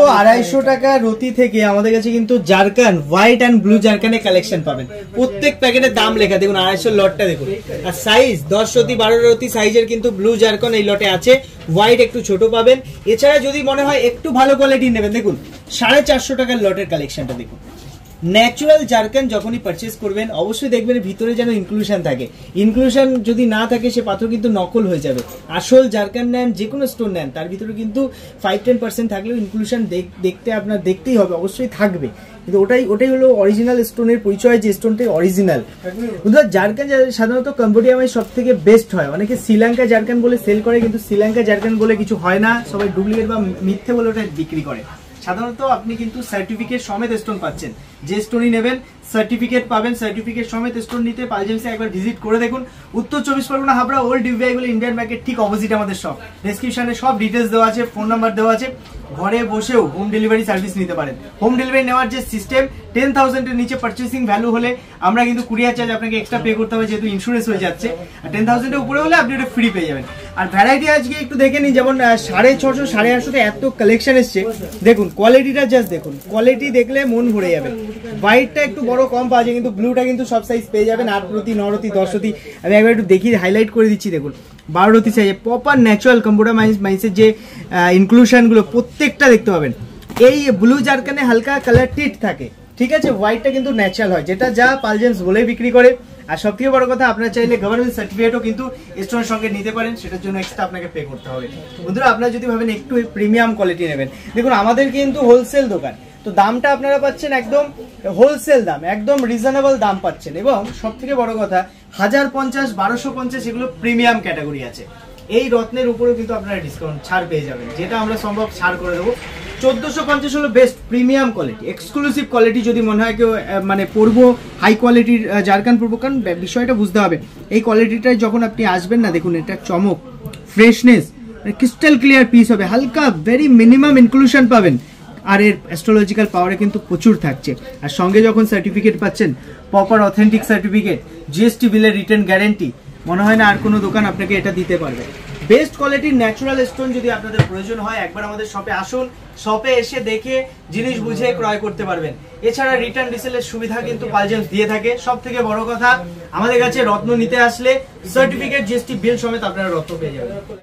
250 টাকা রতি থেকে আমাদের কাছে কিন্তু জারকান হোয়াইট এন্ড ব্লু জারকানের কালেকশন পাবেন। প্রত্যেক প্যাকেটের দাম লেখা, দেখুন 250 লটটা দেখুন। আর সাইজ 10 রতি 12 রতি সাইজের কিন্তু ব্লু জারকান এই লটে আছে। হোয়াইট একটু ছোট পাবেন। এছাড়া যদি মনে হয় একটু ভালো কোয়ালিটি নেবেন, দেখুন 450 টাকার লটের কালেকশনটা দেখুন। ন্যাচুরাল জারকান যখনই পারচেজ করবেন অবশ্যই দেখবেন ভিতরে যেন ইনক্লুশন থাকে। ইনক্লুশন যদি না থাকে সে পাথর কিন্তু নকল হয়ে যাবে। আসল জারকান নেন, যে কোনো স্টোন নেন, তার ভিতরে কিন্তু 5-10% থাকলেও ইনক্লুশন দেখতে আপনার দেখতেই হবে, অবশ্যই থাকবে। কিন্তু ওটাই হলো অরিজিনাল স্টোনের পরিচয়, যে স্টোনটাই অরিজিনাল। জারকান সাধারণত কম্বোডিয়ায় সব থেকে বেস্ট হয়। অনেকে শ্রীলঙ্কা জারকান বলে সেল করে, কিন্তু শ্রীলঙ্কা জারকান বলে কিছু হয় না, সবাই ডুপ্লিকেট বা মিথ্যে বলে ওটা বিক্রি করে। সাধারণত আপনি কিন্তু সার্টিফিকেট সমেত স্টোন পাচ্ছেন। যে স্টোনই নেবেন সার্টিফিকেট পাবেন। সার্টিফিকেট সমেত স্টোন নিতে পালজেমসে একবার ভিজিট করে দেখুন। উত্তর 24 পরগনা হাবড়া ওল্ড ডিউবিআই গুলো ইন্ডিয়ান ব্যাংকের ঠিক অপোজিট আমাদের শপ। ডেসক্রিপশনে সব ডিটেলস দেওয়া আছে, ফোন নাম্বার দেওয়া আছে। ঘরে বসেও হোম ডেলিভারি সার্ভিস নিতে পারেন। হোম ডেলিভারি নেওয়ার যে সিস্টেম, 10,000 এর নিচে পারচেসিং ভ্যালু হলে আমরা কিন্তু কুরিয়ার চার্জ আপনাকে এক্সট্রা পে করতে হবে, যেহেতু ইন্স্যুরেন্স হয়ে যাচ্ছে। আর 10,000 এর উপরে হলে আপনি এটা ফ্রি পেয়ে যাবেন। আর ভ্যারাইটি আজকে একটু দেখে নিন, যেমন 650 850 এত কালেকশন এসছে। দেখুন কোয়ালিটিটা জাস্ট দেখুন, কোয়ালিটি দেখলে মন ভরে যাবে। হোয়াইটটা একটু বড় কম পাওয়া যায়, কিন্তু ব্লুটা কিন্তু সব সাইজ পেয়ে যাবেন। 8 রতি 9 রতি 10 রতি। আমি একবার একটু দেখি হাইলাইট করে দিচ্ছি, দেখুন 12 রতি সাইজে প্রপার ন্যাচারাল কম্বোডিয়া মাইন্সের যে ইনক্লুশনগুলো প্রত্যেকটা দেখতে পাবেন। এই ব্লু জারকানে হালকা কালার টিট থাকে, ঠিক আছে। হোয়াইটটা কিন্তু ন্যাচারাল হয়, যেটা যা পালজেমস বলেই বিক্রি করে। আর সব থেকে বড় কথা, আপনারা চাইলে গভর্নমেন্ট সার্টিফিকেটও কিন্তু স্টোনের সঙ্গে নিতে পারেন, সেটার জন্য এক্সট্রা আপনাকে পে করতে হবে। বন্ধুরা, আপনারা যদি ভাবেন একটু প্রিমিয়াম কোয়ালিটি নেবেন, দেখুন আমাদের কিন্তু হোলসেল দোকান, তো দামটা আপনারা পাচ্ছেন একদম হোলসেল দাম, একদম রিজনেবল দাম পাচ্ছেন। এবং সব থেকে বড় কথা 1050 1250 এগুলো প্রিমিয়াম ক্যাটাগরি আছে। এই রত্নের উপরেও কিন্তু আপনারা ডিসকাউন্ট ছাড় পেয়ে যাবেন, যেটা আমরা সম্ভব ছাড় করে দেবো। 1450 হলো best premium quality, exclusive quality. যদি মনে হয় কেউ মানে পরবো হাই কোয়ালিটির জারকান পরবো, কারণ বিষয়টা বুঝতে হবে। এই কোয়ালিটিটায় যখন আপনি আসবেন না, দেখুন এটা চমক, ফ্রেশনেস, ক্রিস্টাল ক্লিয়ার পিস হবে, হালকা ভেরি মিনিমাম ইনক্লুশন পাবেন। আর এর অ্যাস্ট্রোলজিক্যাল পাওয়ারে কিন্তু প্রচুর থাকছে। আর সঙ্গে যখন সার্টিফিকেট পাচ্ছেন, প্রপার অথেন্টিক সার্টিফিকেট, জিএসটি বিলের রিটার্ন গ্যারেন্টি, মনে হয় না আর কোনো দোকান আপনাকে এটা দিতে পারবে। বেস্ট কোয়ালিটির ন্যাচারাল স্টোন যদি আপনাদের প্রয়োজন হয়, একবার আমাদের শপে আসুন। শপে এসে দেখে জিনিস বুঝে ক্রয় করতে পারবেন। এছাড়া রিটার্ন রিসেলের সুবিধা কিন্তু পালজেমস দিয়ে থাকে। সব থেকে বড় কথা, আমাদের কাছে রত্ন নিতে আসলে সার্টিফিকেট জিএসটি বিল সমেত আপনারা রত্ন পেয়ে যাবেন।